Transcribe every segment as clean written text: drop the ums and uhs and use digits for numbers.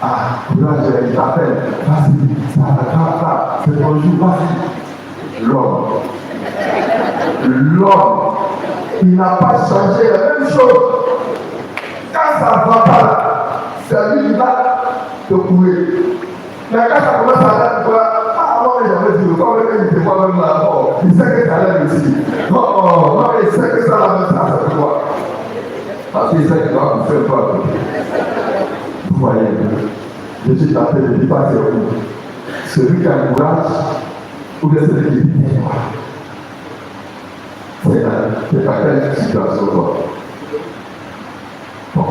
Ah, courage, il t'appelle. Vas-y, ça, c'est ton jour, vas-y. L'homme, il n'a pas changé la même chose. Quand ça ne va pas, c'est lui qui va te courir. Mais quand ça commence à aller, tu vois, moi, j'avais dit, quand il était pas même là, il sait que ça allait aussi. Non, il sait que ça va même ça, c'est quoi? Parce qu'il sait qu'il va vous faire peur. Vous voyez, je suis tapé, je ne dis pas c'est où. Celui qui a le courage, ou bien celui qui dit quoi. C'est à quelle situation quoi. Bon,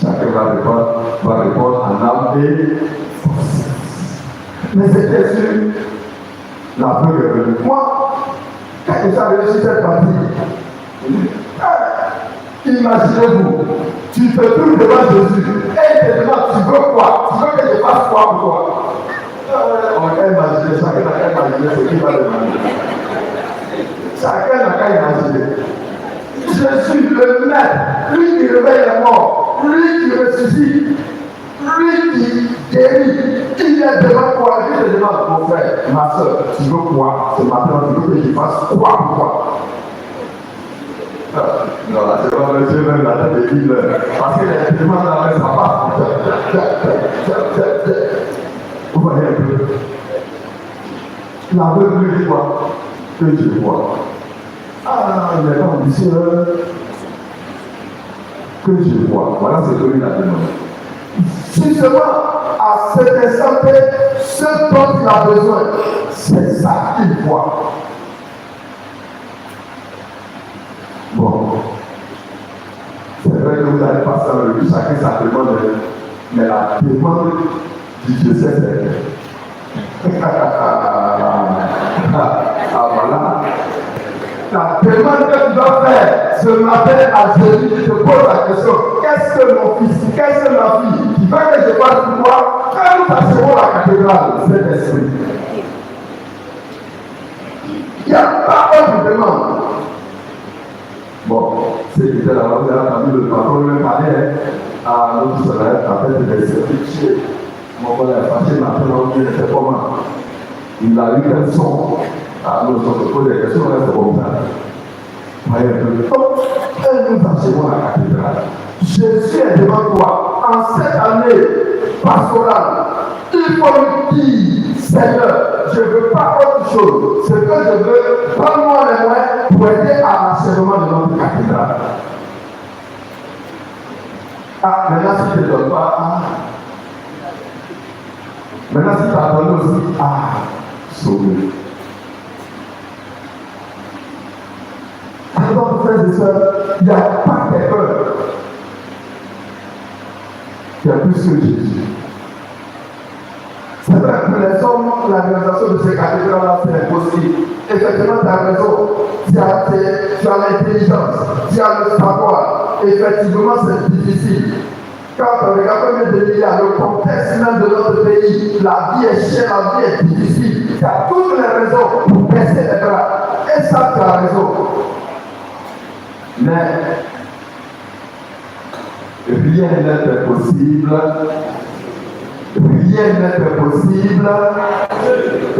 chacun va répondre en âme et force. Mais c'était sûr, la peur est venue. Moi, quand je suis arrivé sur cette partie, imaginez-vous, tu te trouves devant Jésus et il te demande tu veux quoi? Tu veux que je fasse quoi pour toi? On va imaginer, chacun n'a qu'à imaginer ce qu'il va demander. Chacun n'a qu'à imaginer. Je suis le maître, lui qui réveille les morts, lui qui ressuscite, lui qui guérit. Il est devant toi, lui te demande, mon frère, ma soeur, tu veux quoi? Ce matin, tu veux que je fasse quoi pour toi? Non, là, c'est pas monsieur même la tête de ville. Parce que les demandes dans la ça passe. Vous voyez un peu. La veuve dit quoi? Que je vois. Ah, il n'est pas ambitieux. Que je vois. Voilà ce que lui a demandé. Si seulement à cet instant, ce dont il a besoin, c'est ça qu'il voit. Bon. C'est vrai que vous n'allez pas savoir le but, chacun sa demande, mais la demande du diocèse est. Ah voilà. La demande que tu dois faire ce matin à Jésus, tu te poses la question, qu'est-ce que mon fils, qu'est-ce que ma fille, qui veut que je fasse pour toi, quand nous passerons la cathédrale, cet esprit. Il n'y a pas autre demande. Bon, c'est qui était là-bas, vous avez entendu le patron lui parlait à notre soleil, à tête des certifiés. Mon père est fâché, maintenant, il était comment? Il a eu quel son? Ah, nous, on se pose des questions, on reste comme ça. Voyez un peu. Donc, nous achevons la cathédrale. Jésus est devant toi. En cette année pastorale, il faut lui dire, Seigneur, je ne veux pas autre chose. Ce que je veux, prends-moi les moyens pour aider à l'achèvement de notre cathédrale. Ah, maintenant, si tu ne donnes pas, maintenant, si tu as donné aussi, sauvé. Alors, frères et sœurs, il n'y a pas d'erreur. Il y a plus que Jésus. C'est vrai que les hommes, l'organisation de ces cathédrales-là, c'est impossible. Effectivement, tu as raison. Tu as l'intelligence, tu as le savoir. Effectivement, c'est difficile. Quand on regarde les milliards, le contexte même de notre pays, la vie est chère, la vie est difficile. Tu as toutes les raisons pour baisser les bras. Et ça, tu as raison. Mais rien n'est possible. Rien n'est possible.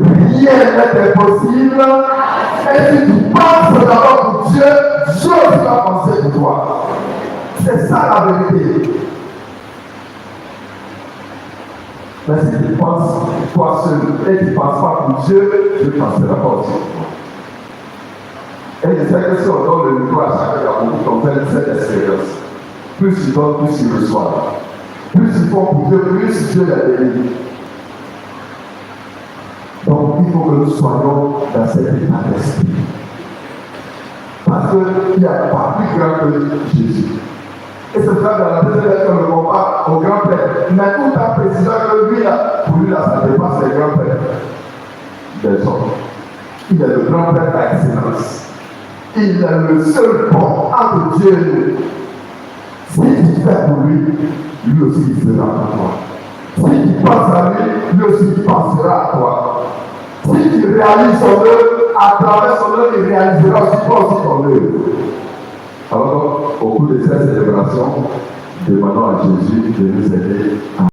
Rien n'est possible. Et si tu penses d'abord pour Dieu, Dieu va penser pour toi. C'est ça la vérité. Mais si tu penses toi seul et tu ne penses pas pour Dieu, Dieu ne pensera pas aussi. Et je sais que si on donne le micro à chacun qu'on fait cette expérience, plus tu donnes, plus tu reçois. Plus tu font pour Dieu, plus Dieu les bénit. Donc il faut que nous soyons dans cet état d'esprit. Parce qu'il n'y a pas plus grand que Jésus. Et c'est ça dans la deuxième lettre qu'on le compare au grand-père. Mais tout en précisant que lui, là, pour lui, là, ça dépasse les grands-pères des hommes. Il est le grand-père par excellence. Il est le seul pont entre Dieu et nous. Si tu fais pour lui, lui aussi il fera pour toi. Si tu penses à lui, lui aussi il pensera à toi. Si tu réalises son œuvre, à travers son œuvre, il réalisera aussi toi aussi ton œuvre. Alors, au cours de cette célébration, demandons à Jésus de nous aider à